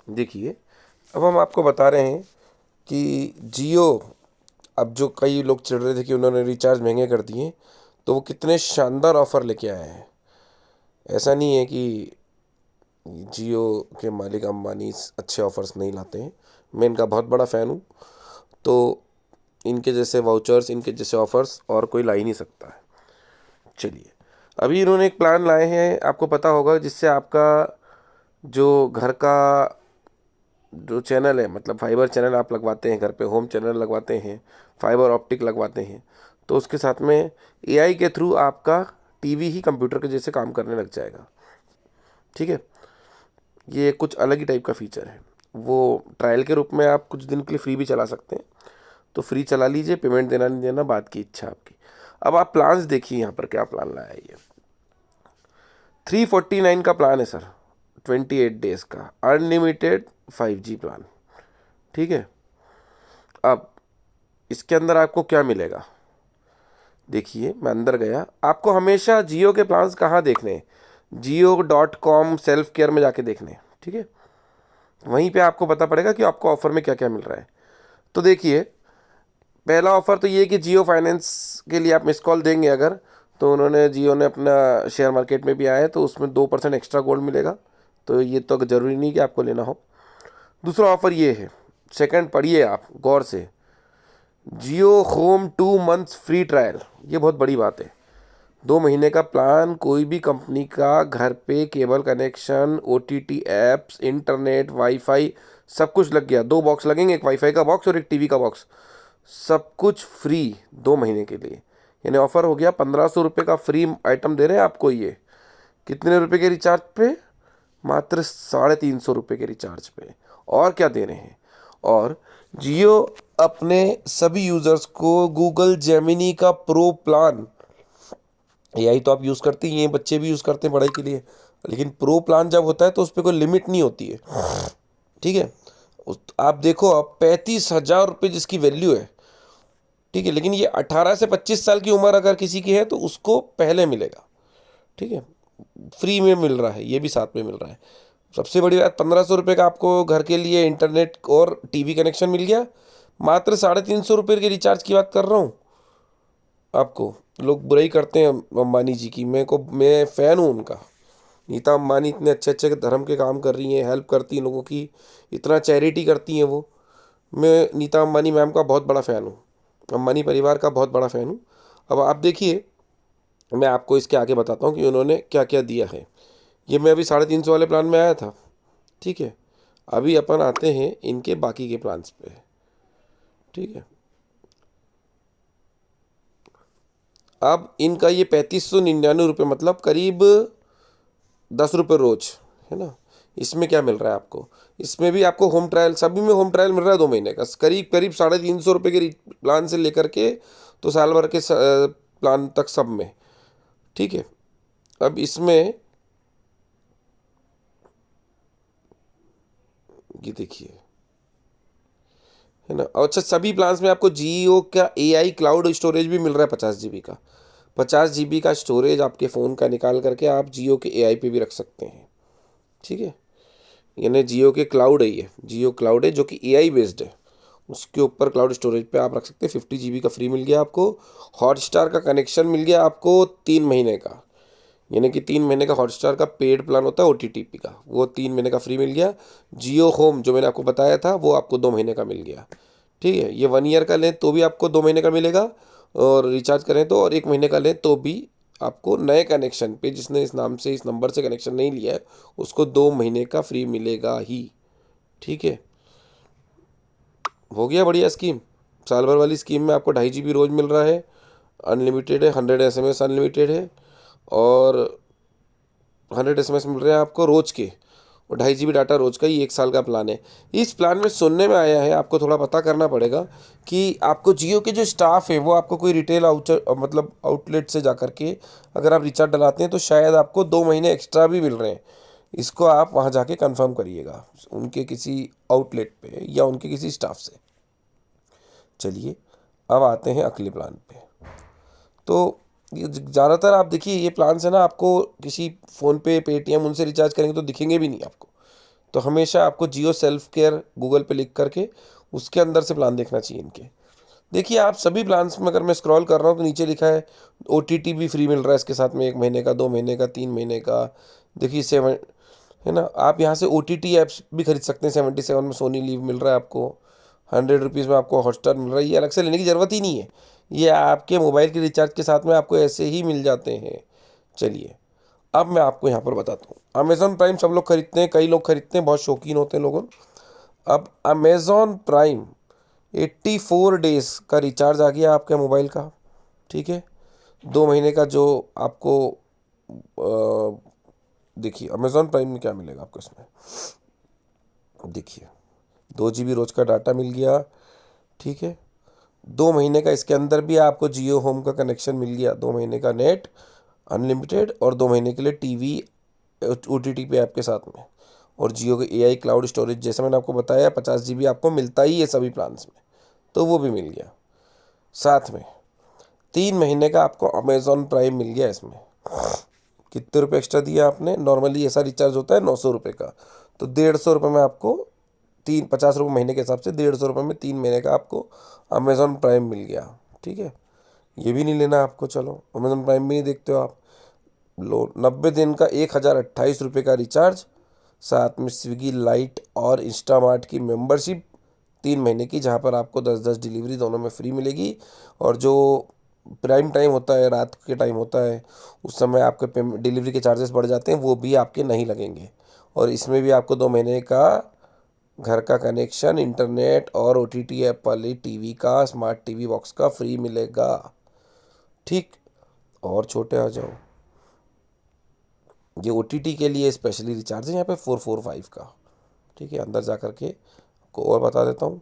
देखिए, अब हम आपको बता रहे हैं कि जियो, अब जो कई लोग चिढ़ रहे थे कि उन्होंने रिचार्ज महंगे कर दिए, तो वो कितने शानदार ऑफ़र लेके आए हैं। ऐसा नहीं है कि जियो के मालिक अंबानी अच्छे ऑफ़र्स नहीं लाते हैं। मैं इनका बहुत बड़ा फ़ैन हूँ। तो इनके जैसे वाउचर्स, इनके जैसे ऑफ़र्स और कोई ला ही नहीं सकता है। चलिए, अभी इन्होंने एक प्लान लाए हैं, आपको पता होगा, जिससे आपका जो घर का जो चैनल है, मतलब फाइबर चैनल आप लगवाते हैं घर पे, होम चैनल लगवाते हैं, फाइबर ऑप्टिक लगवाते हैं, तो उसके साथ में एआई के थ्रू आपका टीवी ही कंप्यूटर के जैसे काम करने लग जाएगा। ठीक है, ये कुछ अलग ही टाइप का फीचर है। वो ट्रायल के रूप में आप कुछ दिन के लिए फ्री भी चला सकते हैं, तो फ्री चला लीजिए, पेमेंट देना नहीं देना बात की इच्छा आपकी। अब आप प्लान्स देखिए यहाँ पर क्या प्लान लाया है ये। 349 का प्लान है सर, 28 डेज का अनलिमिटेड 5G प्लान। ठीक है, अब इसके अंदर आपको क्या मिलेगा, देखिए मैं अंदर गया, आपको हमेशा जियो के प्लान्स कहाँ देखने हैं, जियो.com सेल्फ केयर में जाके देखने हैं। ठीक है, वहीं पे आपको पता पड़ेगा कि आपको ऑफ़र में क्या क्या मिल रहा है। तो देखिए, पहला ऑफ़र तो ये है कि जियो फाइनेंस के लिए आप मिस कॉल देंगे अगर, तो उन्होंने, जियो ने अपना शेयर मार्केट में भी आया है, तो उसमें 2% एक्स्ट्रा गोल्ड मिलेगा। तो ये तो ज़रूरी नहीं कि आपको लेना हो। दूसरा ऑफ़र ये है, सेकंड पढ़िए आप गौर से, जियो होम 2 मंथ्स फ्री ट्रायल। ये बहुत बड़ी बात है। 2 महीने का प्लान, कोई भी कंपनी का, घर पे cable connection, OTT apps, internet, wifi, सब कुछ लग गया। 2 बॉक्स लगेंगे, एक वाईफाई का बॉक्स और एक टीवी का बॉक्स, सब कुछ फ्री 2 महीने के लिए। यानी ऑफ़र हो गया 1500 रुपये का फ्री आइटम दे रहे हैं आपको ये। कितने रुपए के रिचार्ज पे? मात्र 350 रुपये के रिचार्ज पे। और क्या दे रहे हैं? और जियो अपने सभी यूज़र्स को गूगल जेमिनी का प्रो प्लान, एआई तो आप यूज़ करते ही हैं, बच्चे भी यूज़ करते हैं पढ़ाई के लिए, लेकिन प्रो प्लान जब होता है तो उस पर कोई लिमिट नहीं होती है। ठीक है, आप देखो, अब 35,000 रुपये जिसकी वैल्यू है। ठीक है, लेकिन ये 18 से 25 साल की उम्र अगर किसी की है तो उसको पहले मिलेगा। ठीक है, फ्री में मिल रहा है, ये भी साथ में मिल रहा है। सबसे बड़ी बात, 1500 रुपये का आपको घर के लिए इंटरनेट और टीवी कनेक्शन मिल गया। मात्र 350 रुपये के रिचार्ज की बात कर रहा हूँ आपको। लोग बुराई करते हैं अंबानी जी की, मैं फ़ैन हूँ उनका। नीता अंबानी इतने अच्छे अच्छे धर्म के काम कर रही हैं, हेल्प करती हैं लोगों की, इतना चैरिटी करती हैं वो। मैं नीता अंबानी मैम का बहुत बड़ा फ़ैन हूँ, अंबानी परिवार का बहुत बड़ा फ़ैन हूँ। अब आप देखिए, मैं आपको इसके आगे बताता हूँ कि उन्होंने क्या क्या दिया है। ये मैं अभी 350 वाले प्लान में आया था। ठीक है, अभी अपन आते हैं इनके बाकी के प्लान्स पे। ठीक है, अब इनका ये 3599 रुपये, मतलब करीब 10 रुपये रोज, है ना। इसमें क्या मिल रहा है आपको? इसमें भी आपको होम ट्रायल, सभी में होम ट्रायल मिल रहा है 2 महीने का, करीब करीब 350 रुपये के प्लान से लेकर के तो साल भर के प्लान तक सब में। ठीक है, अब इसमें ये देखिए, है ना। और अच्छा, सभी प्लान्स में आपको जियो का एआई क्लाउड स्टोरेज भी मिल रहा है 50 GB का। 50 GB का स्टोरेज आपके फ़ोन का निकाल करके आप जियो के एआई पे भी रख सकते हैं। ठीक है, यानी जियो के क्लाउड है, ये जियो क्लाउड है जो कि एआई बेस्ड है। उसके ऊपर क्लाउड स्टोरेज पे आप रख सकते हैं। 50 GB का फ्री मिल गया आपको। हॉटस्टार का कनेक्शन मिल गया आपको 3 महीने का, यानी कि 3 महीने का हॉटस्टार का पेड प्लान होता है OTT का, वो 3 महीने का फ्री मिल गया। जियो होम जो मैंने आपको बताया था वो आपको 2 महीने का मिल गया। ठीक है, ये 1 ईयर का लें तो भी आपको 2 महीने का मिलेगा, और रिचार्ज करें तो, और 1 महीने का लें तो भी आपको नए कनेक्शन पे, जिसने इस नाम से, इस नंबर से कनेक्शन नहीं लिया है, उसको 2 महीने का फ्री मिलेगा ही। ठीक है, हो गया बढ़िया स्कीम। साल भर वाली स्कीम में आपको 2.5 GB रोज़ मिल रहा है, अनलिमिटेड है, 100 SMS अनलिमिटेड है, और 100 SMS मिल रहे हैं आपको रोज़ के, और 2.5 GB डाटा रोज़ का ही 1 साल का प्लान है। इस प्लान में सुनने में आया है, आपको थोड़ा पता करना पड़ेगा, कि आपको जियो के जो स्टाफ है वो आपको कोई रिटेल मतलब आउटलेट से जा कर के अगर आप रिचार्ज डलाते हैं तो शायद आपको 2 महीने एक्स्ट्रा भी मिल रहे हैं। इसको आप वहाँ जाके कंफर्म करिएगा उनके किसी आउटलेट पे या उनके किसी स्टाफ से। चलिए, अब आते हैं अगले प्लान पे। तो ज़्यादातर आप देखिए, ये प्लान है ना, आपको किसी फ़ोन पे, पेटीएम, उनसे रिचार्ज करेंगे तो दिखेंगे भी नहीं आपको। तो हमेशा आपको जियो सेल्फ केयर गूगल पे लिख करके उसके अंदर से प्लान देखना चाहिए इनके। देखिए आप सभी प्लान्स में, अगर मैं स्क्रॉल कर रहा हूँ तो नीचे लिखा है OTT भी फ्री मिल रहा है इसके साथ में, 1 महीने का, 2 महीने का, 3 महीने का। देखिए सेवन, है ना, आप यहाँ से OTT ऐप्स भी खरीद सकते हैं। 77 में सोनी लीव मिल रहा है आपको, 100 रुपीज़ में आपको हॉटस्टार मिल रहा है। ये अलग से लेने की ज़रूरत ही नहीं है, ये आपके मोबाइल के रिचार्ज के साथ में आपको ऐसे ही मिल जाते हैं। चलिए अब मैं आपको यहाँ पर बताता हूँ। अमेज़ॉन प्राइम सब लोग खरीदते हैं, कई लोग खरीदते हैं, बहुत शौकीन होते हैं लोगों। अब अमेज़ॉन प्राइम 84 डेज़ का रिचार्ज आ गया आपके मोबाइल का, ठीक है। 2 महीने का जो आपको देखिए अमेज़ॉन प्राइम में क्या मिलेगा आपको इसमें, देखिए 2 GB रोज का डाटा मिल गया, ठीक है। 2 महीने का इसके अंदर भी आपको जियो होम का कनेक्शन मिल गया, 2 महीने का नेट अनलिमिटेड, और 2 महीने के लिए टीवी OTT पे ऐप के साथ में, और जियो के AI क्लाउड स्टोरेज जैसे मैंने आपको बताया 50 GB आपको मिलता ही है सभी प्लान्स में, तो वो भी मिल गया। साथ में 3 महीने का आपको अमेज़ॉन प्राइम मिल गया। इसमें कितने रुपये एक्स्ट्रा दिया आपने, नॉर्मली ऐसा रिचार्ज होता है 900 रुपये का, तो 150 रुपये में आपको 50 रुपये महीने के हिसाब से 150 रुपये में 3 महीने का आपको अमेज़ॉन प्राइम मिल गया, ठीक है। ये भी नहीं लेना आपको, चलो अमेज़ॉन प्राइम भी नहीं देखते हो आप, लो 90 दिन का 1028 रुपये का रिचार्ज, साथ में स्विगी लाइट और इंस्टामार्ट की मेंबरशिप 3 महीने की, जहाँ पर आपको 10-10 डिलीवरी दोनों में फ्री मिलेगी। और जो प्राइम टाइम होता है, रात के टाइम होता है, उस समय आपके डिलीवरी के चार्जेस बढ़ जाते हैं, वो भी आपके नहीं लगेंगे। और इसमें भी आपको 2 महीने का घर का कनेक्शन, इंटरनेट और OTT ऐप वाली टीवी का, स्मार्ट टीवी बॉक्स का फ्री मिलेगा, ठीक। और छोटे आ जाओ, ये OTT के लिए स्पेशली रिचार्ज है यहाँ पे 445 का, ठीक है। अंदर जा कर के को और बता देता हूँ,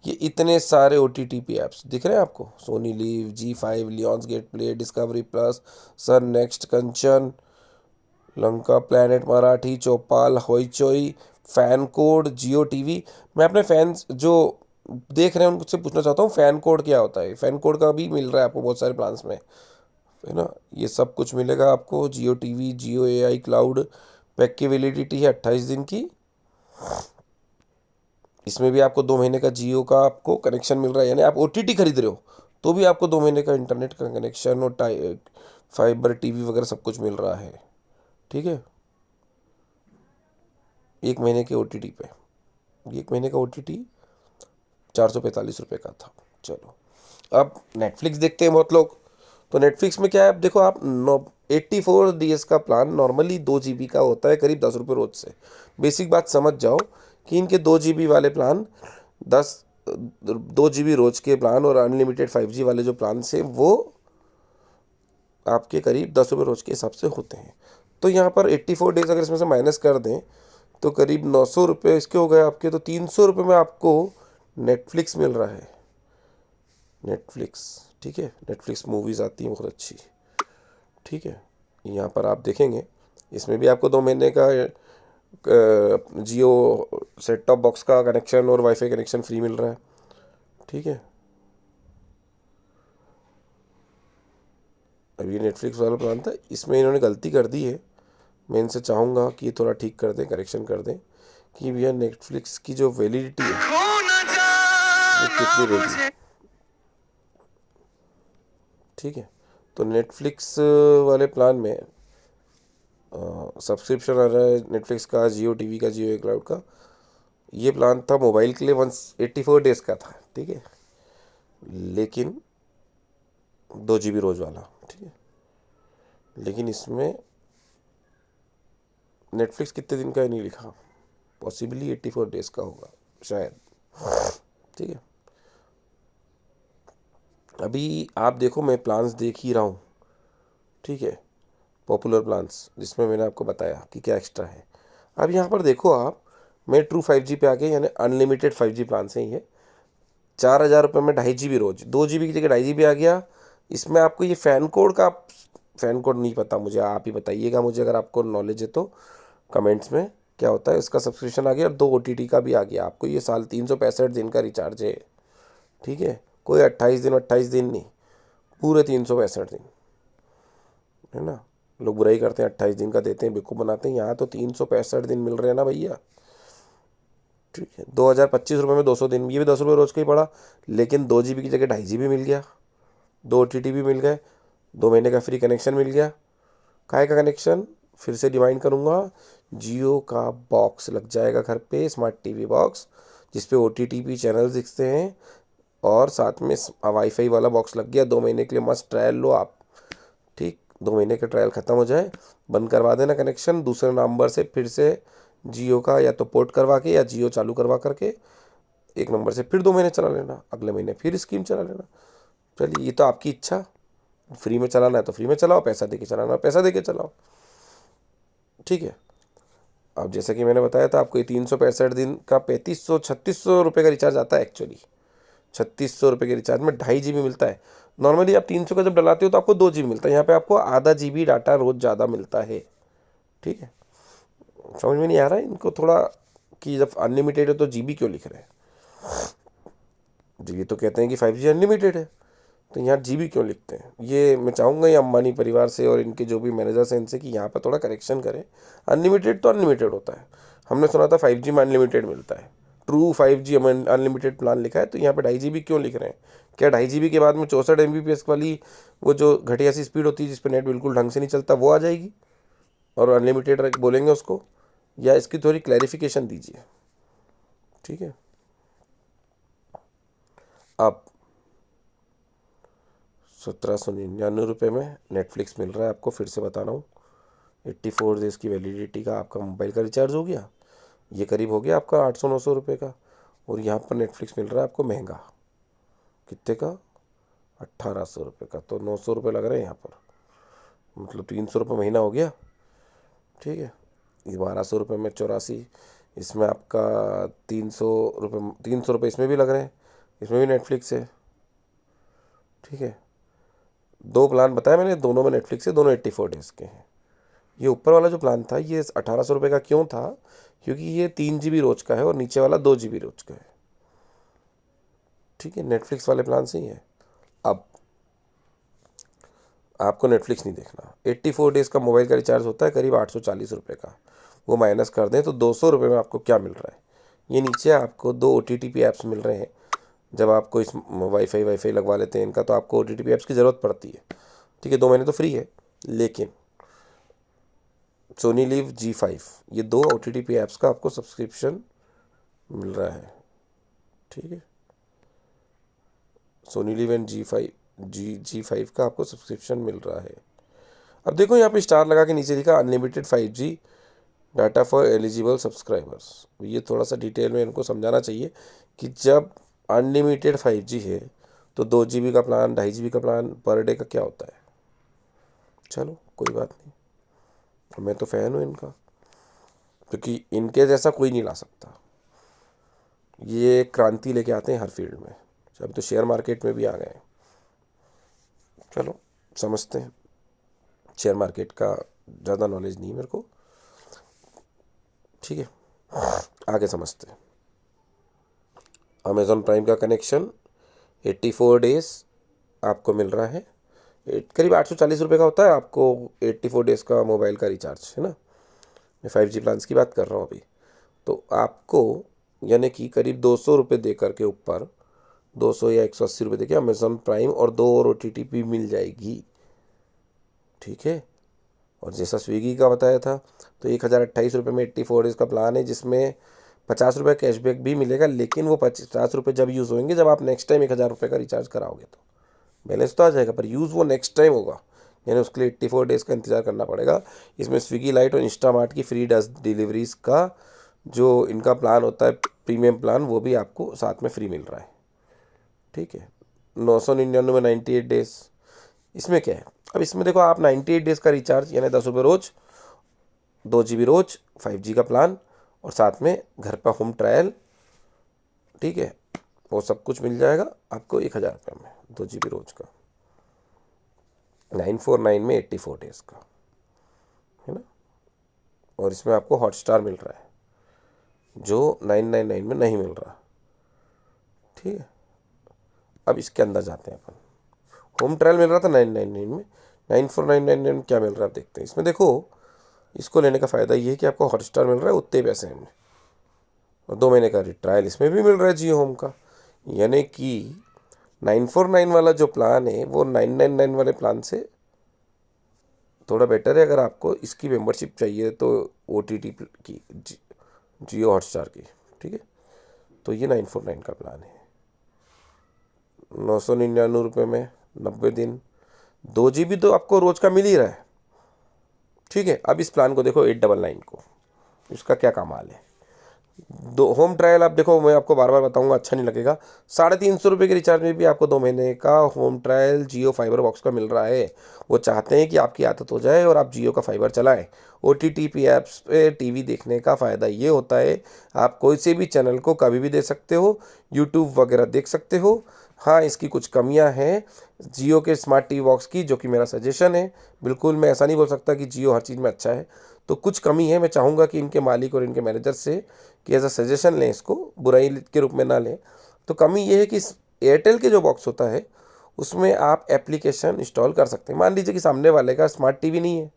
ये इतने सारे OTT पे ऐप्स दिख रहे हैं आपको, Sony LIV, G5, Lionsgate Play, Discovery Plus, Sun Next, Kanchha, Lanka, Planet Marathi, Chaupal, Hoichoi, FanCode, Jio TV. मैं अपने फैंस जो देख रहे हैं उनसे पूछना चाहता हूँ फैन कोड क्या होता है। फैन कोड का भी मिल रहा है आपको बहुत सारे प्लान्स में, है ना। ये सब कुछ मिलेगा आपको, जियो टीवी, जियो AI क्लाउड। पैक की वैलिडिटी है 28 दिन की। इसमें भी आपको 2 महीने का जियो का आपको कनेक्शन मिल रहा है, यानी आप OTT खरीद रहे हो तो भी आपको 2 महीने का इंटरनेट का कनेक्शन और फाइबर टीवी वगैरह सब कुछ मिल रहा है, ठीक है। 1 महीने के OTT पे, 1 महीने का OTT 445 रुपये का था। चलो अब नेटफ्लिक्स देखते हैं बहुत लोग। तो नेटफ्लिक्स में क्या है, अब देखो आप 84 डेज का प्लान नॉर्मली 2 GB का होता है, करीब 10 रुपये रोज से। बेसिक बात समझ जाओ कि इनके 2 GB वाले प्लान 2 GB रोज के प्लान और अनलिमिटेड 5G वाले जो प्लान से वो आपके करीब 10 रुपये रोज के हिसाब से होते हैं। तो यहाँ पर 84 डेज अगर इसमें से माइनस कर दें तो करीब 900 रुपये इसके हो गए आपके, तो 300 रुपये में आपको नेटफ्लिक्स मिल रहा है। नेटफ्लिक्स, ठीक है, नेटफ्लिक्स मूवीज़ आती हैं बहुत अच्छी, ठीक है। यहाँ पर आप देखेंगे इसमें भी आपको 2 महीने का जियो सेट टॉप बॉक्स का कनेक्शन और वाईफाई कनेक्शन फ्री मिल रहा है, ठीक है। अभी नेटफ्लिक्स वाला प्लान था, इसमें इन्होंने गलती कर दी है। मैं इनसे चाहूँगा कि ये थोड़ा ठीक कर दें, करेक्शन कर दें कि भैया नेटफ्लिक्स की जो वैलिडिटी है वो कितनी रहेगी, ठीक है। तो नेटफ्लिक्स वाले प्लान में सब्सक्रिप्शन आ रहा है नेटफ्लिक्स का, जियो टीवी का, जियो क्लाउड का। ये प्लान था मोबाइल के लिए 184 डेज़ का था, ठीक है, लेकिन 2 GB रोज वाला, ठीक है। लेकिन इसमें नेटफ्लिक्स कितने दिन का है नहीं लिखा, पॉसिबली 84 डेज़ का होगा शायद, ठीक है। अभी आप देखो मैं प्लान्स देख ही रहा हूँ, ठीक है, पॉपुलर प्लान्स जिसमें मैंने आपको बताया कि क्या एक्स्ट्रा है। अब यहाँ पर देखो आप, मैं ट्रू 5G पे आ गया, यानी अनलिमिटेड 5G प्लान से ही है। 4,000 रुपये में 2.5 GB रोज, 2 GB की जगह 2.5 GB आ गया। इसमें आपको ये फैन कोड का, फैन कोड नहीं पता मुझे, आप ही बताइएगा मुझे अगर आपको नॉलेज है तो कमेंट्स में, क्या होता है इसका सब्सक्रिप्शन आ गया। और 2 OTT का भी आ गया आपको, ये साल 365 दिन का रिचार्ज है, ठीक है। कोई 28 दिन नहीं, पूरे 365 दिन, है ना। लोग बुराई करते हैं 28 दिन का देते हैं, बेवकूफ़ बनाते हैं, यहाँ तो 365 दिन मिल रहे हैं ना भैया। ठीक है, 2025 रुपये में 200 दिन, ये भी 10 रुपये रोज़ का ही पड़ा, लेकिन 2 GB की जगह 2.5 GB मिल गया, 2 OTT भी मिल गए, 2 महीने का फ्री कनेक्शन मिल गया। काहे का कनेक्शन फिर से डिमाइंड करूँगा, जियो का बॉक्स लग जाएगा घर पे, स्मार्ट टीवी बॉक्स जिसपे OTT चैनल्स दिखते हैं, और साथ में वाईफाई वाला बॉक्स लग गया। 2 महीने के लिए मस्त ट्रायल लो आप, ठीक, 2 महीने का ट्रायल ख़त्म हो जाए, बंद करवा देना कनेक्शन, दूसरे नंबर से फिर से जियो का या तो पोर्ट करवा के या जियो चालू करवा करके एक नंबर से फिर 2 महीने चला लेना, अगले महीने फिर स्कीम चला लेना। चलिए, ये तो आपकी इच्छा, फ्री में चलाना है तो फ्री में चलाओ, पैसा दे के चलाना है पैसा दे के चलाओ, ठीक है। अब जैसा कि मैंने बताया था आपको, ये 365 दिन का 3500-3600 रुपये का रिचार्ज आता है एक्चुअली। 3600 रुपये के रिचार्ज में 2.5 GB मिलता है। नॉर्मली आप 300 का जब डलाते हो तो आपको 2 GB मिलता है, यहाँ पे आपको आधा GB डाटा रोज़ ज़्यादा मिलता है, ठीक है। समझ में नहीं आ रहा है इनको थोड़ा, कि जब अनलिमिटेड है तो GB क्यों लिख रहे हैं, ये तो कहते हैं कि 5G अनलिमिटेड है, तो यहाँ GB क्यों लिखते हैं। ये मैं चाहूँगा ये अंबानी परिवार से और इनके जो भी मैनेजर्स हैं इनसे कि यहाँ पर थोड़ा करेक्शन करें। अनलिमिटेड तो अनलिमिटेड होता है, हमने सुना था 5G में अनलिमिटेड मिलता है, ट्रू 5G अनलिमिटेड प्लान लिखा है, तो यहाँ पे 2.5 GB क्यों लिख रहे हैं। क्या 2.5 GB के बाद में 64 MBPS वाली वो जो घटिया सी स्पीड होती है जिस पर नेट बिल्कुल ढंग से नहीं चलता वो आ जाएगी और अनलिमिटेड बोलेंगे उसको, या इसकी थोड़ी क्लैरिफिकेशन दीजिए, ठीक है। अब 1799 रुपये में नेटफ्लिक्स मिल रहा है आपको, फिर से बता रहा हूँ। 84 डेज़ की वैलिडिटी का आपका मोबाइल का रिचार्ज हो गया, ये करीब हो गया आपका 800-900 रुपये का। और यहाँ पर नेटफ्लिक्स मिल रहा है आपको महंगा, कितने का, 1800 रुपये का, तो 900 रुपये लग रहे हैं यहाँ पर, मतलब 300 रुपये महीना हो गया, ठीक है। ये 1200 रुपये में 84, इसमें आपका 300 रुपये, 300 रुपये इसमें भी लग रहे हैं, इसमें भी नेटफ्लिक्स है, ठीक है। 2 प्लान बताया मैंने, दोनों में नेटफ्लिक्स है, दोनों 84 डेज़ के हैं। ये ऊपर वाला जो प्लान था ये 1800 रुपये का क्यों था, क्योंकि ये 3 GB रोज का है और नीचे वाला 2 GB रोज का है, ठीक है। नेटफ्लिक्स वाले प्लान से ही है। अब आपको नेटफ्लिक्स नहीं देखना, 84 डेज़ का मोबाइल का रिचार्ज होता है करीब 840 रुपये का, वो माइनस कर दें तो 200 रुपये में आपको क्या मिल रहा है। ये नीचे आपको 2 OTT ऐप्स मिल रहे हैं, जब आपको इस वाईफाई लगवा लेते हैं इनका तो आपको OTT ऐप्स की ज़रूरत पड़ती है, ठीक है। 2 महीने तो फ्री है, लेकिन सोनी लिव G5 ये 2 OTT ऐप्स का आपको सब्सक्रिप्शन मिल रहा है, ठीक है। सोनी लिव एंड G5 का आपको सब्सक्रिप्शन मिल रहा है। अब देखो यहाँ पे स्टार लगा के नीचे लिखा unlimited 5G data for eligible subscribers. ये थोड़ा सा डिटेल में इनको समझाना चाहिए कि जब अनलिमिटेड 5G है तो 2 GB का प्लान, 2.5 GB का प्लान पर डे का क्या होता है। चलो कोई बात नहीं, मैं तो फ़ैन हूँ इनका, क्योंकि इनके जैसा कोई नहीं ला सकता। ये क्रांति लेके आते हैं हर फील्ड में, अब तो शेयर मार्केट में भी आ गए। चलो समझते हैं, शेयर मार्केट का ज़्यादा नॉलेज नहीं मेरे को, ठीक है, आगे समझते हैं। अमेज़ॉन प्राइम का कनेक्शन 84 डेज़ आपको मिल रहा है, करीब 840 रुपये का होता है आपको 84 डेज़ का मोबाइल का रिचार्ज, है ना। मैं 5G प्लान्स की बात कर रहा हूँ अभी। तो आपको यानी कि करीब 200 रुपये दे करके ऊपर 200 या 180 रुपये दे के अमेज़ॉन प्राइम और 2 और OTT भी मिल जाएगी, ठीक है। और जैसा स्विगी का बताया था तो 1028 रुपये में 84 डेज़ का प्लान है, जिसमें 50 रुपये कैशबैक भी मिलेगा, लेकिन वो 50 रुपये जब यूज़ होंगे जब आप नेक्स्ट टाइम 1000 रुपये का रिचार्ज कराओगे, तो बैलेंस तो आ जाएगा पर यूज़ वो नेक्स्ट टाइम होगा, यानी उसके लिए 84 डेज़ का इंतज़ार करना पड़ेगा। इसमें स्विगी लाइट और इंस्टामार्ट की फ्री डिलीवरीज़ का जो इनका प्लान होता है प्रीमियम प्लान, वो भी आपको साथ में फ्री मिल रहा है, ठीक है। 999 में 98 डेज़। इसमें क्या है, अब इसमें देखो आप 98 डेज़ का रिचार्ज यानी 10 रुपये रोज़, 2 GB रोज़, 5G का प्लान और साथ में घर पर होम ट्रायल, ठीक है, वो सब कुछ मिल जाएगा आपको 1000 रुपये में, 2 GB रोज़ का, 949 में 84 डेज़ का, है ना। और इसमें आपको हॉटस्टार मिल रहा है जो 999 में नहीं मिल रहा, ठीक है। अब इसके अंदर जाते हैं अपन, होम ट्रायल मिल रहा था 999 में, 9499 में क्या मिल रहा है आप देखते हैं। इसमें देखो, इसको लेने का फ़ायदा ये है कि आपको हॉटस्टार मिल रहा है उतने पैसे में, और 2 महीने का ट्रायल इसमें भी मिल रहा है जियो होम का। यानी कि 949 वाला जो प्लान है वो 999 वाले प्लान से थोड़ा बेटर है। अगर आपको इसकी मेंबरशिप चाहिए तो OTT की, जियो हॉटस्टार की, ठीक है, तो ये 949 का प्लान है, 999 रुपये में 90 दिन, 2 GB तो आपको रोज का मिल ही रहा है। ठीक है, अब इस प्लान को देखो 899 को, इसका क्या कमाल है। दो होम ट्रायल आप देखो, मैं आपको बार बार बताऊंगा, अच्छा नहीं लगेगा। 350 रुपये के रिचार्ज में भी आपको 2 महीने का होम ट्रायल जियो फाइबर बॉक्स का मिल रहा है। वो चाहते हैं कि आपकी आदत हो जाए और आप जियो का फाइबर चलाएं। OTT पे ऐप्स पे टीवी देखने का फ़ायदा ये होता है, आप कोई से भी चैनल को कभी भी दे सकते हो, यूट्यूब वगैरह देख सकते हो। हाँ, इसकी कुछ कमियां हैं जियो के स्मार्ट टीवी बॉक्स की, जो कि मेरा सजेशन है। बिल्कुल मैं ऐसा नहीं बोल सकता कि जियो हर चीज़ में अच्छा है, तो कुछ कमी है। मैं चाहूँगा कि इनके मालिक और इनके मैनेजर से कि एज अ सजेशन लें, इसको बुराई के रूप में ना लें। तो कमी ये है कि एयरटेल के जो बॉक्स होता है उसमें आप एप्लीकेशन इंस्टॉल कर सकते हैं। मान लीजिए कि सामने वाले का स्मार्ट टीवी नहीं है,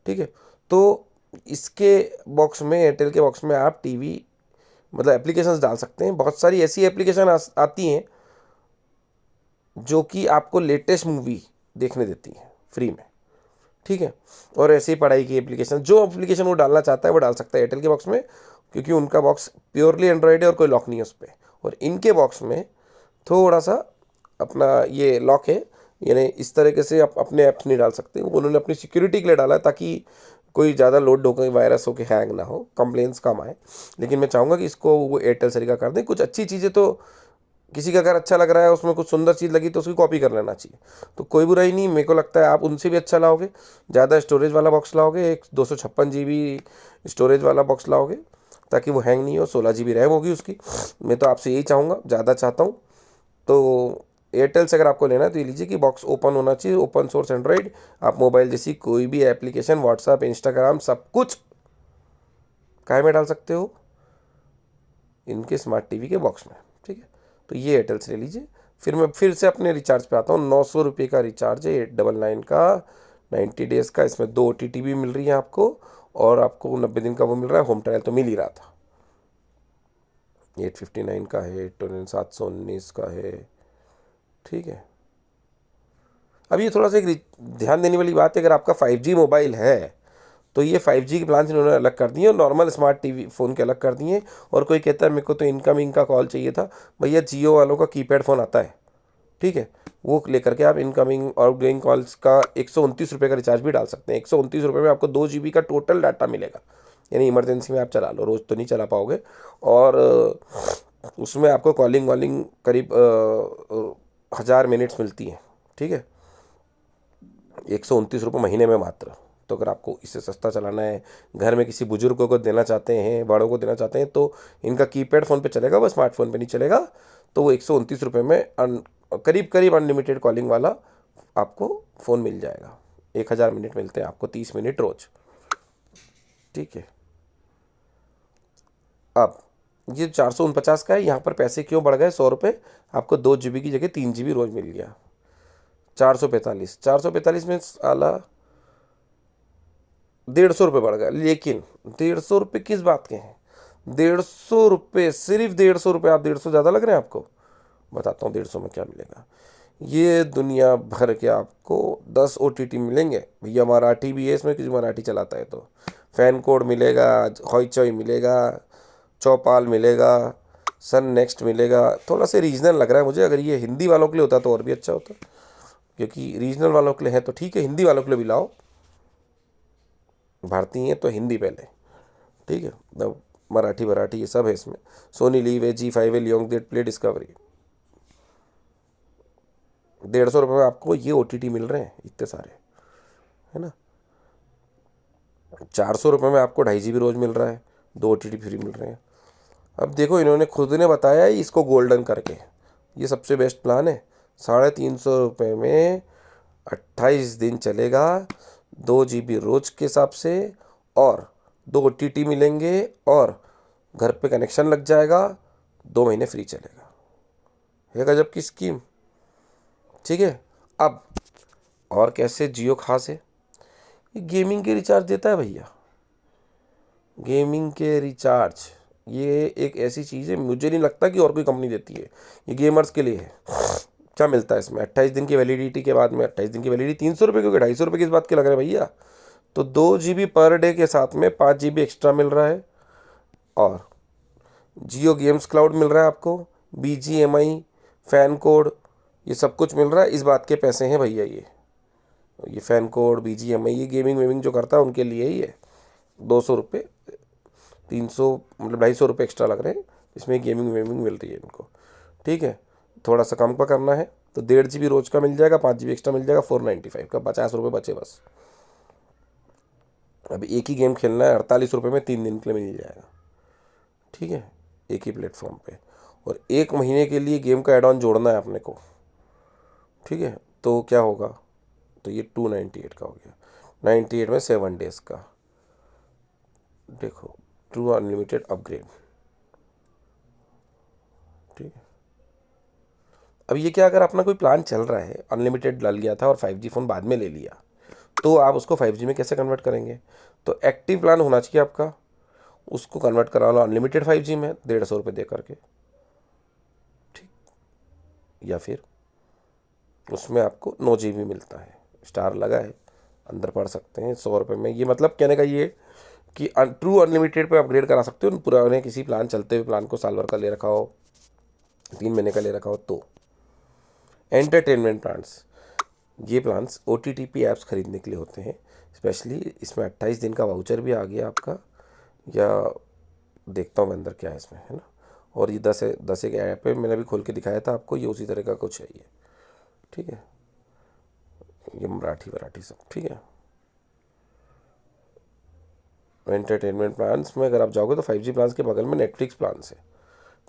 ठीक है, तो इसके बॉक्स में, एयरटेल के बॉक्स में आप टीवी मतलब एप्लीकेशंस डाल सकते हैं। बहुत सारी ऐसी एप्लीकेशन आती हैं जो कि आपको लेटेस्ट मूवी देखने देती हैं फ्री में, ठीक है। और ऐसे ही पढ़ाई की एप्लीकेशन, जो एप्लीकेशन वो डालना चाहता है वो डाल सकता है एयरटेल के बॉक्स में, क्योंकि उनका बॉक्स प्योरली एंड्रॉयड है और कोई लॉक नहीं है उस पर। और इनके बॉक्स में थोड़ा सा अपना ये लॉक है, यानी इस तरीके से आप अपने ऐप्स नहीं डाल सकते। उन्होंने अपनी सिक्योरिटी के लिए डाला है ताकि कोई ज़्यादा लोड होकर वायरस होकर हैंग ना हो, कंप्लेंट्स कम आए। लेकिन मैं चाहूँगा कि इसको वो एयरटेल तरीका कर दें। कुछ अच्छी चीज़ें तो किसी का अगर अच्छा लग रहा है, उसमें कुछ सुंदर चीज़ लगी तो उसकी कॉपी कर लेना चाहिए, तो कोई बुराई नहीं। मेरे को लगता है आप उनसे भी अच्छा लाओगे, ज़्यादा स्टोरेज वाला बॉक्स लाओगे, एक 256 GB स्टोरेज वाला बॉक्स लाओगे ताकि वो हैंग नहीं हो, 16 GB रैम होगी उसकी। मैं तो आपसे यही चाहूँगा, ज़्यादा चाहता हूँ। तो एयरटेल से अगर आपको लेना है तो ये लीजिए कि बॉक्स ओपन होना चाहिए, ओपन सोर्स एंड्रॉइड। आप मोबाइल जैसी कोई भी एप्लीकेशन, व्हाट्सअप, इंस्टाग्राम, सब कुछ काय में डाल सकते हो, इनके स्मार्ट टीवी के बॉक्स में, ठीक है। तो ये एयरटेल से ले लीजिए। फिर मैं फिर से अपने रिचार्ज पे आता हूँ। 900 रुपये का रिचार्ज है, 899 का, 90 डेज़ का। इसमें 2 OTT भी मिल रही है आपको, और आपको 90 दिन का वो मिल रहा है। होम ट्रायल तो मिल ही रहा था। 859 का है, 719 का है, ठीक है। अब ये थोड़ा सा एक ध्यान देने वाली बात है, अगर आपका 5G मोबाइल है तो ये 5G के प्लान इन्होंने अलग कर दिए और नॉर्मल स्मार्ट टीवी फ़ोन के अलग कर दिए। और कोई कहता है मेरे को तो इनकमिंग का कॉल चाहिए था, भैया जियो वालों का कीपैड फ़ोन आता है, ठीक है, वो लेकर के आप इनकमिंग और आउटगोइंग कॉल्स का 129 रुपये का रिचार्ज भी डाल सकते हैं। 129 रुपये में आपको 2 GB का टोटल डाटा मिलेगा, यानी इमरजेंसी में आप चला लो, रोज़ तो नहीं चला पाओगे। और उसमें आपको कॉलिंग वॉलिंग करीब 1000 मिनट्स मिलती हैं, ठीक है, 129 रुपये महीने में मात्र। तो अगर आपको इससे सस्ता चलाना है, घर में किसी बुजुर्ग को देना चाहते हैं, बड़ों को देना चाहते हैं, तो इनका कीपैड फ़ोन पे चलेगा, वो स्मार्टफोन पे नहीं चलेगा। तो वो 129 रुपये में करीब करीब अनलिमिटेड कॉलिंग वाला आपको फ़ोन मिल जाएगा। 1000 मिनट मिलते हैं आपको, 30 मिनट रोज़, ठीक है। अब ये 449 का है, यहाँ पर पैसे क्यों बढ़ गए 100 रुपये, आपको 2 GB की जगह 3 GB रोज़ मिल गया। 445 में साला 150 रुपये बढ़ गया। लेकिन 150 रुपये किस बात के हैं, 150 रुपये, सिर्फ 150 रुपये। आप 150 ज़्यादा लग रहे हैं आपको, बताता हूँ 150 में क्या मिलेगा। ये दुनिया भर के आपको 10 OTT मिलेंगे भैया। मराठी भी है इसमें, किसी मराठी चलाता है तो फैन कोड मिलेगा, हॉइचॉय मिलेगा, चौपाल मिलेगा, सन नेक्स्ट मिलेगा। थोड़ा सा रीजनल लग रहा है मुझे, अगर ये हिंदी वालों के लिए होता तो और भी अच्छा होता, क्योंकि रीजनल वालों के लिए है तो ठीक है, हिंदी वालों के लिए भी लाओ। भारतीय है तो हिंदी पहले, ठीक है, मतलब मराठी ये सब है इसमें। सोनी लीव है, G5 है, लियोंग डेट प्ले, डिस्कवरी। 150 रुपये में आपको ये OTT मिल रहे हैं इतने सारे, है ना। 400 रुपये में आपको 2.5 GB रोज़ मिल रहा है, 2 OTT फ्री मिल रहे हैं। अब देखो, इन्होंने खुद ने बताया है इसको गोल्डन करके, ये सबसे बेस्ट प्लान है। 350 रुपये में 28 दिन चलेगा, 2 GB रोज के हिसाब से, और 2 OTT मिलेंगे, और घर पे कनेक्शन लग जाएगा, 2 महीने फ्री चलेगा। है गजब की स्कीम, ठीक है। अब और कैसे जियो खास है, ये गेमिंग के रिचार्ज देता है भैया, गेमिंग के रिचार्ज ये एक ऐसी चीज़ है, मुझे नहीं लगता कि और कोई कंपनी देती है, ये गेमर्स के लिए है। क्या मिलता है इसमें? 28 दिन की वैलिडिटी के बाद में, 28 दिन की वैलिडिटी 300 रुपये, क्योंकि 250 रुपये किस बात के लग रहे हैं भैया। तो 2 GB पर डे के साथ में 5 GB एक्स्ट्रा मिल रहा है, और जियो गेम्स क्लाउड मिल रहा है आपको, BGMI, फैन कोड, ये सब कुछ मिल रहा है। इस बात के पैसे हैं भैया ये फैन कोड, BGMI, ये गेमिंग वेमिंग जो करता है उनके लिए ही है। 200 रुपये, 300 मतलब 250 रुपये एक्स्ट्रा लग रहे हैं, इसमें गेमिंग वेमिंग मिल रही है इनको। ठीक है, थोड़ा सा कम का करना है तो 1.5 GB रोज का मिल जाएगा, 5 GB एक्स्ट्रा मिल जाएगा, 495 का, 50 रुपये बचे बस। अब एक ही गेम खेलना है, 48 रुपये में 3 दिन के लिए मिल जाएगा। ठीक है, एक ही प्लेटफॉर्म पे, और 1 महीने के लिए गेम का एड ऑन जोड़ना है अपने को। ठीक है, तो क्या होगा, तो ये 298 का हो गया, 98 में 7 डेज का। देखो, ट्रू अनलिमिटेड अपग्रेड। ठीक है, अब ये क्या, अगर अपना कोई प्लान चल रहा है, अनलिमिटेड डल गया था और 5G फ़ोन बाद में ले लिया, तो आप उसको 5G में कैसे कन्वर्ट करेंगे? तो एक्टिव प्लान होना चाहिए आपका, उसको कन्वर्ट करा लो अनलिमिटेड 5G में 150 रुपये दे करके। ठीक, या फिर उसमें आपको 9 GB मिलता है, स्टार लगा है, अंदर पढ़ सकते हैं 100 रुपये में। ये मतलब कहने का ये कि ट्रू अनलिमिटेड पे अपग्रेड करा सकते हो, पुराने किसी प्लान, चलते हुए प्लान को साल भर का ले रखा हो, 3 महीने का ले रखा हो तो। एंटरटेनमेंट प्लान्स, ये प्लान्स OTT ऐप्स खरीदने के लिए होते हैं स्पेशली। इसमें 28 दिन का वाउचर भी आ गया आपका, या देखता हूँ मैं अंदर क्या है इसमें, है ना। और ये 10 एक ऐप है, मैंने अभी खोल के दिखाया था आपको, ये उसी तरह का कुछ है ये। ठीक है, ये मराठी वराठी सब। ठीक है, एंटरटेनमेंट प्लान्स में अगर आप जाओगे तो 5G प्लान्स के बगल में नेटफ्लिक्स प्लान्स है।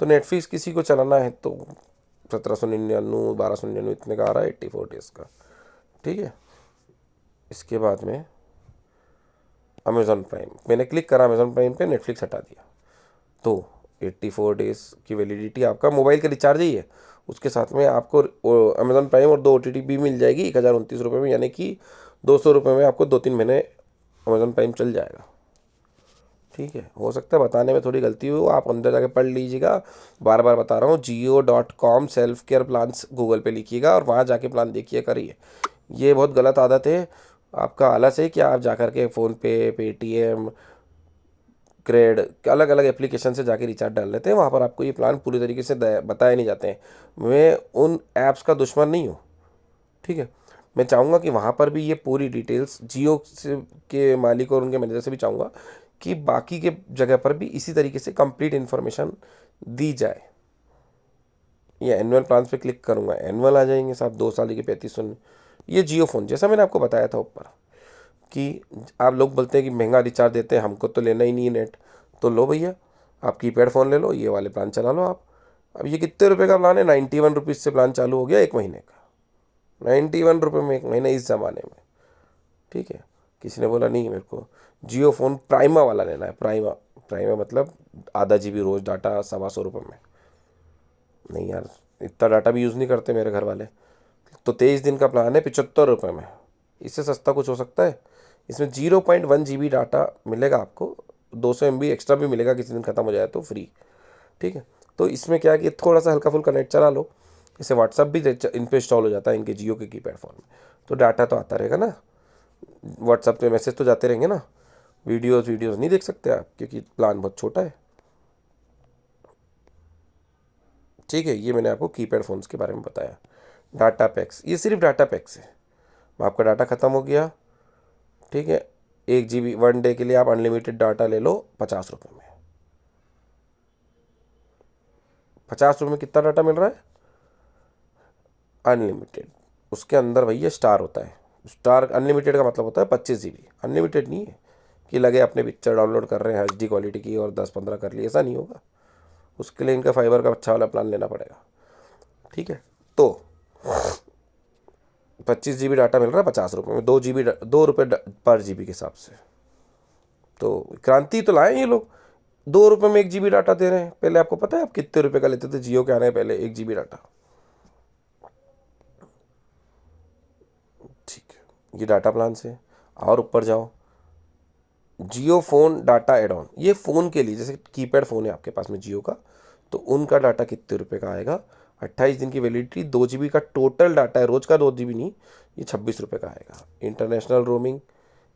तो नेटफ्लिक्स किसी को चलाना है तो 1799, 1299 इतने का आ रहा है, 84 डेज का। ठीक है, इसके बाद में अमेज़ॉन प्राइम, मैंने क्लिक करा अमेज़ॉन प्राइम पे, नेटफ्लिक्स हटा दिया, तो 84 डेज की वैलिडिटी आपका मोबाइल का रिचार्ज ही है, उसके साथ में आपको अमेज़ॉन प्राइम और 2 OTT भी मिल जाएगी 1029 रुपये में, यानी कि 200 रुपये में आपको 2-3 महीने अमेज़ॉन प्राइम चल जाएगा। ठीक है, हो सकता है बताने में थोड़ी गलती हो, आप अंदर जाके पढ़ लीजिएगा। बार बार बता रहा हूँ, jio.com self care plans Google पे लिखिएगा और वहाँ जाके प्लान देखिए करिए। ये बहुत गलत आदत है आपका, आलस है कि आप जा कर के फ़ोनपे, पेटीएम, क्रेड, अलग अलग एप्लीकेशन से जाके रिचार्ज डाल लेते हैं, वहाँ पर आपको ये प्लान पूरी तरीके से बताए नहीं जाते हैं। मैं उन ऐप्स का दुश्मन नहीं हूँ, ठीक है, मैं चाहूँगा कि वहाँ पर भी ये पूरी डिटेल्स जियो से के मालिक और उनके मैनेजर से भी चाहूँगा कि बाकी के जगह पर भी इसी तरीके से कंप्लीट इन्फॉर्मेशन दी जाए। ये एनुअल प्लान पे क्लिक करूँगा, एनुअल आ जाएंगे साहब, 2 साल के 3500। ये जियो फ़ोन, जैसा मैंने आपको बताया था ऊपर कि आप लोग बोलते हैं कि महंगा रिचार्ज देते हैं, हमको तो लेना ही नहीं है नेट, तो लो भैया, आप कीपैड फ़ोन ले लो, ये वाले प्लान चला लो आप। अब ये कितने रुपए का प्लान है? 91 रुपीज़ से प्लान चालू हो गया 1 महीने का, 91 रुपये में 1 महीना इस ज़माने में। ठीक है, किसी ने बोला नहीं मेरे को जियो फ़ोन प्राइमा वाला लेना है, प्राइमा, प्राइमा मतलब आधा GB रोज़ डाटा 125 रुपये में। नहीं यार, इतना डाटा भी यूज़ नहीं करते मेरे घर वाले। तो 23 दिन का प्लान है 75 रुपये में, इससे सस्ता कुछ हो सकता है? इसमें 0.1 GB डाटा मिलेगा आपको, 200 MB एक्स्ट्रा भी मिलेगा, किसी दिन ख़त्म हो जाए तो फ्री। ठीक है, तो इसमें क्या है कि थोड़ा सा हल्का फुल्का नेट चला लो, इससे व्हाट्सअप भी इन पे इंस्टॉल हो जाता है इनके जियो के कीपैड फ़ोन में, तो डाटा तो आता रहेगा ना, व्हाट्सअप पे मैसेज तो जाते रहेंगे ना। वीडियोस वीडियोस नहीं देख सकते आप क्योंकि प्लान बहुत छोटा है। ठीक है, ये मैंने आपको कीपैड फ़ोन्स के बारे में बताया। डाटा पैक्स, ये सिर्फ डाटा पैक्स है, आपका डाटा ख़त्म हो गया, ठीक है, 1 GB 1 डे के लिए आप अनलिमिटेड डाटा ले लो 50 रुपये में। 50 रुपये में कितना डाटा मिल रहा है? अनलिमिटेड। उसके अंदर भैया स्टार होता है, स्टार अनलिमिटेड का मतलब होता है 25 GB, अनलिमिटेड नहीं है कि लगे अपने पिक्चर डाउनलोड कर रहे हैं HD क्वालिटी की और 10-15 कर लिए, ऐसा नहीं होगा। उसके लिए इनका फाइबर का अच्छा वाला प्लान लेना पड़ेगा। ठीक है, तो 25 GB डाटा मिल रहा है 50 रुपये में, 2 GB, 2 रुपये पर GB के हिसाब से। तो क्रांति तो लाए ये लोग, 2 रुपये में 1 GB डाटा दे रहे हैं। पहले आपको पता है आप कितने रुपए का लेते थे जियो के आने पहले 1 GB डाटा? ठीक है, ये डाटा प्लान से। और ऊपर जाओ, जियो फ़ोन डाटा एड ऑन, ये फ़ोन के लिए, जैसे कीपैड फ़ोन है आपके पास में जियो का, तो उनका डाटा कितने रुपए का आएगा? 28 दिन की वैलिडिटी, 2 GB का टोटल डाटा है, रोज़ का 2 GB नहीं, ये 26 रुपये का आएगा। इंटरनेशनल रोमिंग,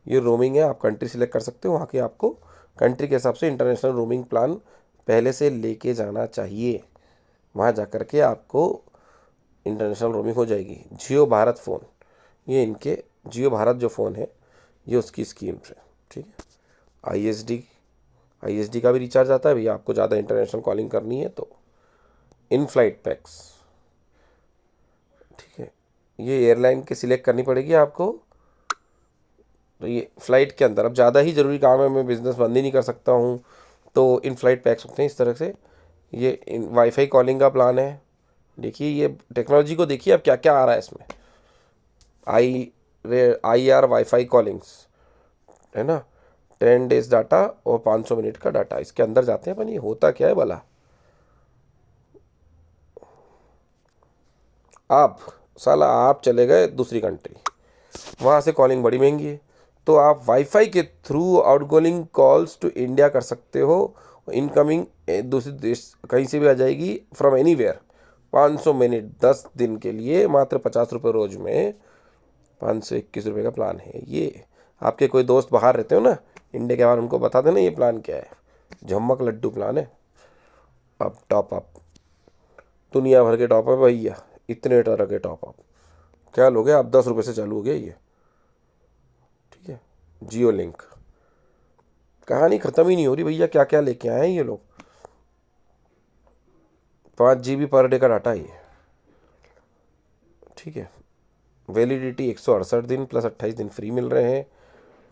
ये रोमिंग है, आप कंट्री सिलेक्ट कर सकते हो, वहाँ के आपको कंट्री के हिसाब से इंटरनेशनल रोमिंग प्लान पहले से लेके जाना चाहिए, वहाँ जा कर के आपको इंटरनेशनल रोमिंग हो जाएगी। जियो भारत फ़ोन, ये इनके जियो भारत जो फ़ोन है ये उसकी स्कीम है, ठीक है। आईएसडी का भी रिचार्ज आता है भैया, आपको ज़्यादा इंटरनेशनल कॉलिंग करनी है तो। इन फ्लाइट पैक्स, ठीक है, ये एयरलाइन के सिलेक्ट करनी पड़ेगी आपको। तो ये फ़्लाइट के अंदर, अब ज़्यादा ही ज़रूरी काम है, मैं बिज़नेस बंद ही नहीं कर सकता हूँ, तो इन फ्लाइट पैक्स होते हैं इस तरह से। ये वाईफाई कॉलिंग का प्लान है। देखिए ये टेक्नोलॉजी को देखिए अब क्या क्या आ रहा है इसमें। IR वाईफाई कॉलिंग्स है ना, 10 days डाटा और 500 मिनट का डाटा। इसके अंदर जाते हैं अपन, ये होता क्या है भला। आप साला आप चले गए दूसरी कंट्री, वहाँ से कॉलिंग बड़ी महंगी है, तो आप वाईफाई के through outgoing calls to India कर सकते हो। इनकमिंग दूसरे देश कहीं से भी आ जाएगी, फ्रॉम एनीवेयर। 500 मिनट 10 दिन के लिए मात्र 50 रुपये रोज में, 521 रुपये का प्लान है ये। आपके कोई दोस्त बाहर रहते हो ना इंडिया के बाहर, उनको बता देना ये प्लान क्या है, झम्मक लड्डू प्लान है। अब टॉप अप, दुनिया भर के टॉप अप भैया, इतने तरह के टॉप अप, क्या लोगे आप, 10 रुपये से चालू हो गया ये, ठीक है। जियो लिंक, कहानी ख़त्म ही नहीं हो रही भैया, क्या क्या लेके आए हैं ये लोग। 5 GB पर डे का डाटा ही है, ठीक है। वैलिडिटी 168 दिन प्लस 28 दिन फ्री मिल रहे हैं।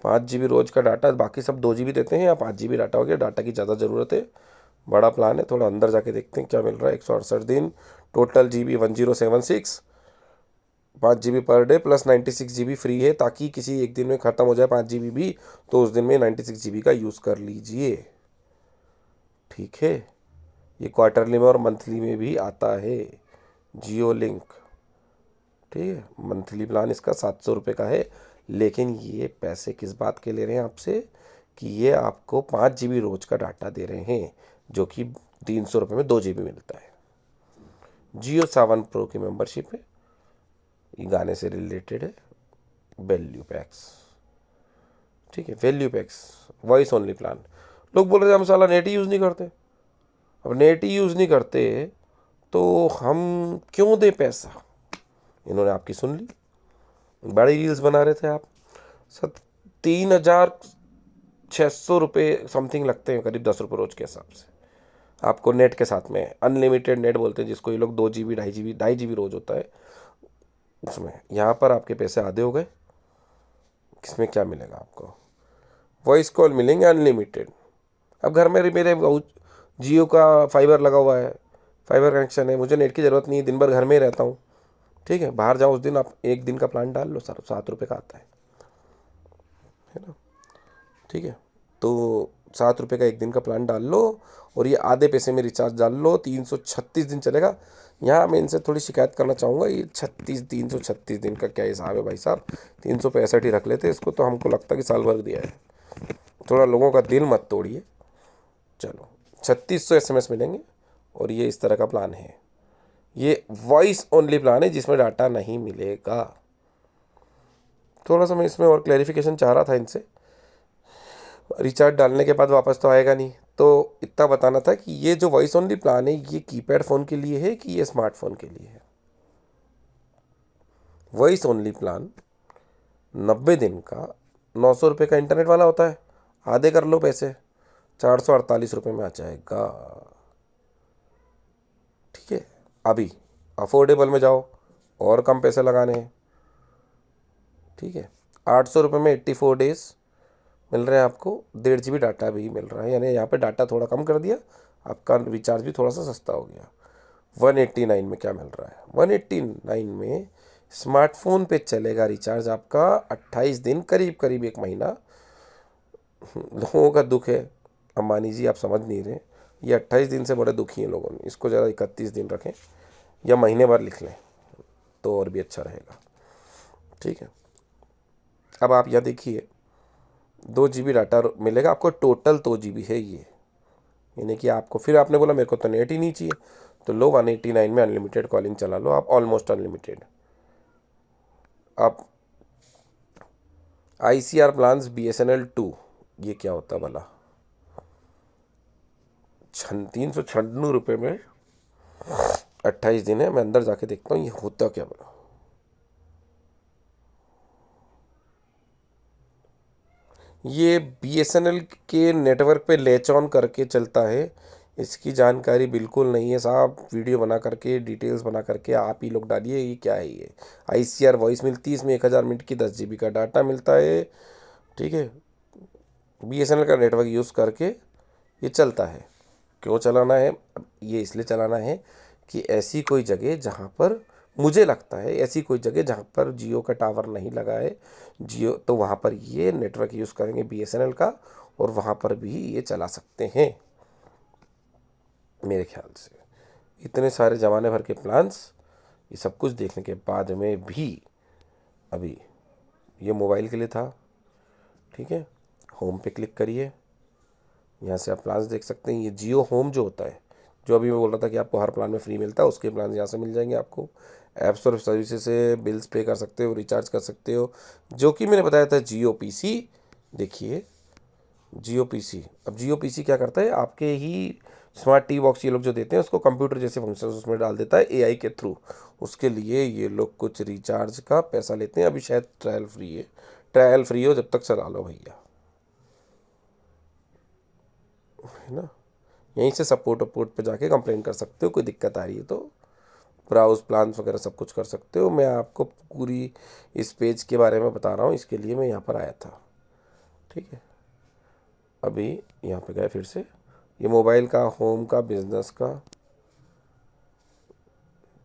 5 GB रोज का डाटा, बाकी सब 2 GB देते हैं, या 5 GB डाटा हो गया। डाटा की ज़्यादा ज़रूरत है, बड़ा प्लान है, थोड़ा अंदर जाके देखते हैं क्या मिल रहा है। 168 दिन, total GB 1076, 5 GB per debt plus 96 GB free है, ताकि किसी एक दिन में ख़त्म हो जाए 5 GB भी, तो उस दिन में 96 GB का यूज़ कर लीजिए, ठीक है। ये क्वार्टरली में और मंथली में भी आता है जियो लिंक, ठीक है। मंथली प्लान इसका 700 रुपये का है, लेकिन ये पैसे किस बात के ले रहे हैं आपसे, कि ये आपको 5 GB रोज का डाटा दे रहे हैं, जो कि 300 रुपये में 2 GB मिलता है। जियो सावन प्रो की मेंबरशिप है, ये गाने से रिलेटेड है। वैल्यू पैक्स, ठीक है, value PACS voice only plan. लोग बोल रहे थे हम साला नेट ही यूज़ नहीं करते। अब नेट ही यूज़ नहीं करते तो हम क्यों दें पैसा। इन्होंने आपकी सुन ली, बड़ी रील्स बना रहे थे आप। सर 3600 रुपये समथिंग लगते हैं, करीब 10 रुपये रोज के हिसाब से आपको नेट के साथ में। अनलिमिटेड नेट बोलते हैं जिसको ये लोग, 2 GB 2.5 GB रोज होता है उसमें। यहाँ पर आपके पैसे आधे हो गए। किसमें क्या मिलेगा आपको, वॉइस कॉल मिलेंगे अनलिमिटेड। अब घर में मेरे जियो का फाइबर लगा हुआ है, फाइबर कनेक्शन है, मुझे नेट की ज़रूरत नहीं है, दिन भर घर में ही रहता हूँ, ठीक है। बाहर जाओ उस दिन आप 1 दिन का प्लान डाल लो, सर 7 रुपये का आता है ना, ठीक है। तो 7 रुपये का 1 दिन का प्लान डाल लो, और ये आधे पैसे में रिचार्ज डाल लो, 336 दिन चलेगा। यहाँ मैं इनसे थोड़ी शिकायत करना चाहूँगा, ये 336 दिन का क्या हिसाब है भाई साहब। 365 ही रख लेते इसको, तो हमको लगता है कि साल भर दिया है। थोड़ा लोगों का दिल मत तोड़िए। चलो 3600 SMS मिलेंगे, और ये इस तरह का प्लान है। ये वॉइस ओनली प्लान है जिसमें डाटा नहीं मिलेगा। थोड़ा सा मैं इसमें और क्लैरिफिकेशन चाह रहा था इनसे, रिचार्ज डालने के बाद वापस तो आएगा नहीं, तो इतना बताना था कि ये जो वॉइस ओनली प्लान है ये कीपैड फ़ोन के लिए है कि ये स्मार्टफोन के लिए है। वॉइस ओनली प्लान 90 दिन का 900 रुपये का इंटरनेट वाला होता है, आधे कर लो पैसे, 448 रुपये में आ जाएगा, ठीक है। अभी अफोर्डेबल में जाओ, और कम पैसे लगाने हैं, ठीक है। 800 रुपये में 84 डेज मिल रहे हैं आपको, 1.5 GB डाटा भी मिल रहा है, यानी यहाँ पे डाटा थोड़ा कम कर दिया, आपका रिचार्ज भी थोड़ा सा सस्ता हो गया। 189 में क्या मिल रहा है, 189 में स्मार्टफोन पे चलेगा रिचार्ज आपका 28 दिन, करीब करीब 1 महीना। लोगों का दुख है, अंबानी जी आप समझ नहीं रहे, ये 28 दिन से बड़े दुखी हैं लोगों ने, इसको ज़रा 31 दिन रखें या महीने भर लिख लें तो और भी अच्छा रहेगा, ठीक है। अब आप यहाँ देखिए, 2 GB डाटा मिलेगा आपको, टोटल 2 GB है ये। यानी कि आपको, फिर आपने बोला मेरे को तो नेट ही नहीं चाहिए, तो लो 189 में अनलिमिटेड कॉलिंग चला लो आप, ऑलमोस्ट अनलिमिटेड। आप ICR प्लान्स BSNL 2, ये क्या होता है भला? 396 रुपये में 28 दिन है। मैं अंदर जाके देखता हूँ ये होता क्या भला। ये BSNL के नेटवर्क पे लैच ऑन करके चलता है, इसकी जानकारी बिल्कुल नहीं है साहब। वीडियो बना करके, डिटेल्स बना करके आप ही लोग डालिए, ये क्या है ये। ICR वॉइस मिलती है इसमें, 1000 मिनट की 10 GB का डाटा मिलता है, ठीक है। BSNL का नेटवर्क यूज़ करके ये चलता है। क्यों चलाना है? अब ये इसलिए चलाना है कि ऐसी कोई जगह जहाँ पर, मुझे लगता है ऐसी कोई जगह जहाँ पर जियो का टावर नहीं लगा है, जियो, तो वहाँ पर ये नेटवर्क यूज़ करेंगे BSNL का, और वहाँ पर भी ये चला सकते हैं मेरे ख्याल से। इतने सारे ज़माने भर के प्लान्स, ये सब कुछ देखने के बाद में भी, अभी ये मोबाइल के लिए था, ठीक है। होम पे क्लिक करिए, यहाँ से आप प्लान्स देख सकते हैं। ये जियो होम जो होता है, जो अभी मैं बोल रहा था कि आपको हर प्लान में फ्री मिलता है, उसके प्लान यहाँ से मिल जाएंगे आपको। ऐप्स और सर्विसेज से बिल्स पे कर सकते हो, रिचार्ज कर सकते हो, जो कि मैंने बताया था जियो PC। देखिए जियो PC, अब जियो PC क्या करता है, आपके ही स्मार्ट टी बॉक्स ये लोग जो देते हैं उसको कंप्यूटर जैसे फंक्शन उसमें डाल देता है AI के थ्रू। उसके लिए ये लोग कुछ रिचार्ज का पैसा लेते हैं। अभी शायद ट्रायल फ्री है, ट्रायल फ्री हो जब तक चला लो भैया, है ना। यहीं से सपोर्ट वपोर्ट पे जाके कंप्लेन कर सकते हो, कोई दिक्कत आ रही है तो। ब्राउज प्लान्स वगैरह सब कुछ कर सकते हो। मैं आपको पूरी इस पेज के बारे में बता रहा हूँ, इसके लिए मैं यहाँ पर आया था, ठीक है। अभी यहाँ पे गए फिर से, ये मोबाइल का, होम का, बिजनेस का,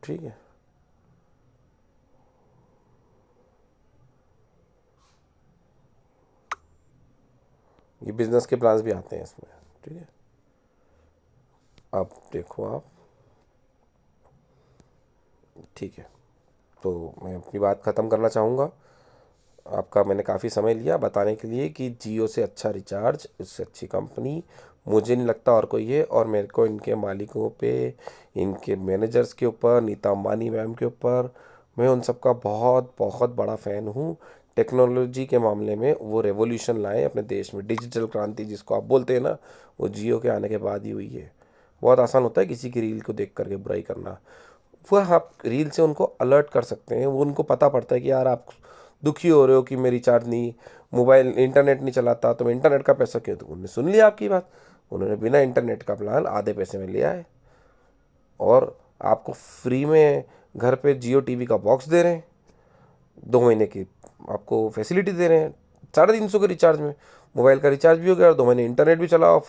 ठीक है। ये बिजनेस के प्लान्स भी आते हैं इसमें, ठीक है। अब देखो आप, ठीक है। तो मैं अपनी बात ख़त्म करना चाहूँगा। आपका मैंने काफ़ी समय लिया बताने के लिए कि जियो से अच्छा रिचार्ज, उससे अच्छी कंपनी मुझे नहीं लगता और कोई है। और मेरे को इनके मालिकों पे, इनके मैनेजर्स के ऊपर, नीता अंबानी मैम के ऊपर, मैं उन सब का बहुत बहुत बड़ा फ़ैन हूँ। टेक्नोलॉजी के मामले में वो रेवोल्यूशन लाए अपने देश में, डिजिटल क्रांति जिसको आप बोलते हैं ना, वो जियो के आने के बाद ही हुई है। बहुत आसान होता है किसी की रील को देख करके बुराई करना। वो आप रील से उनको अलर्ट कर सकते हैं, वो उनको पता पड़ता है कि यार आप दुखी हो रहे हो कि मैं रिचार्ज नहीं, मोबाइल इंटरनेट नहीं चलाता, तो मैं इंटरनेट का पैसा क्यों दूँ। उन्होंने सुन लिया आपकी बात, उन्होंने बिना इंटरनेट का प्लान आधे पैसे में लिया है, और आपको फ्री में घर पे जियो TV का बॉक्स दे रहे हैं, 2 महीने की आपको फैसिलिटी दे रहे हैं। 350 के रिचार्ज में मोबाइल का रिचार्ज भी हो गया और 2 महीने इंटरनेट भी चलाओ,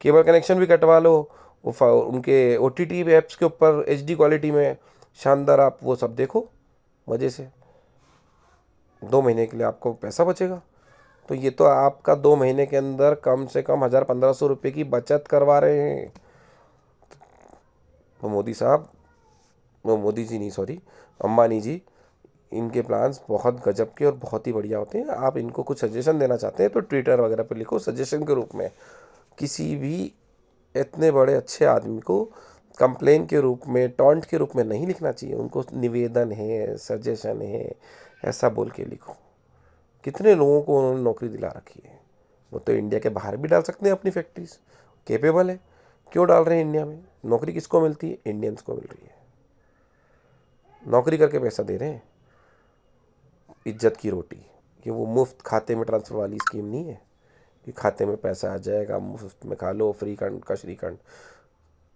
केबल कनेक्शन भी कटवा लो, वो उनके OTT ऐप्स के ऊपर HD क्वालिटी में शानदार आप वो सब देखो मज़े से। 2 महीने के लिए आपको पैसा बचेगा। तो ये तो आपका 2 महीने के अंदर कम से कम 1000-1500 रुपये की बचत करवा रहे हैं। तो मोदी साहब, वो मोदी जी नहीं, सॉरी, अंबानी जी, इनके प्लान्स बहुत गजब के और बहुत ही बढ़िया होते हैं। आप इनको कुछ सजेशन देना चाहते हैं तो ट्विटर वगैरह पे लिखो सजेशन के रूप में। किसी भी इतने बड़े अच्छे आदमी को कंप्लेन के रूप में, टॉन्ट के रूप में नहीं लिखना चाहिए। उनको निवेदन है, सजेशन है, ऐसा बोल के लिखो। कितने लोगों को उन्होंने नौकरी दिला रखी है। वो तो इंडिया के बाहर भी डाल सकते हैं अपनी फैक्ट्रीज, कैपेबल है। क्यों डाल रहे हैं इंडिया में? नौकरी किसको मिलती है? इंडियंस को मिल रही है। नौकरी करके पैसा दे रहे हैं, इज्जत की रोटी। ये वो मुफ्त खाते में ट्रांसफ़र वाली स्कीम नहीं है कि खाते में पैसा आ जाएगा, मुफ्त में खा लो, फ्री खंड का श्रीखंड।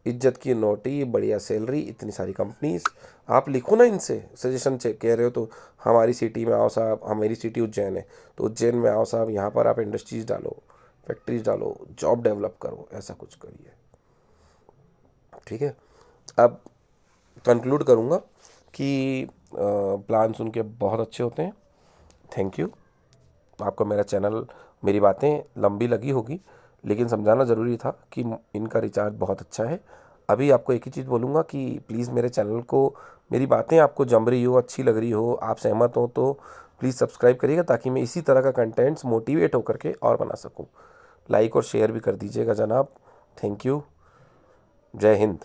इज्जत की नोटी, बढ़िया सैलरी, इतनी सारी कंपनीज। आप लिखो ना इनसे सजेशन चेक कह रहे हो तो, हमारी सिटी में आओ साहब, हमारी सिटी उज्जैन है तो उज्जैन में आओ साहब, यहाँ पर आप इंडस्ट्रीज डालो, फैक्ट्रीज डालो, जॉब डेवलप करो, ऐसा कुछ करिए, ठीक है। अब कंक्लूड करूँगा कि प्लान्स उनके बहुत अच्छे होते हैं। Thank you. आपको मेरा चैनल, मेरी बातें लंबी लगी होगी, लेकिन समझाना ज़रूरी था कि इनका रिचार्ज बहुत अच्छा है। अभी आपको एक ही चीज़ बोलूँगा कि प्लीज़ मेरे चैनल को, मेरी बातें आपको जम रही हो, अच्छी लग रही हो, आप सहमत हो तो प्लीज़ सब्सक्राइब करिएगा ताकि मैं इसी तरह का कंटेंट्स मोटिवेट होकर के और बना सकूँ। लाइक और शेयर भी कर दीजिएगा जनाब। Thank you. जय हिंद।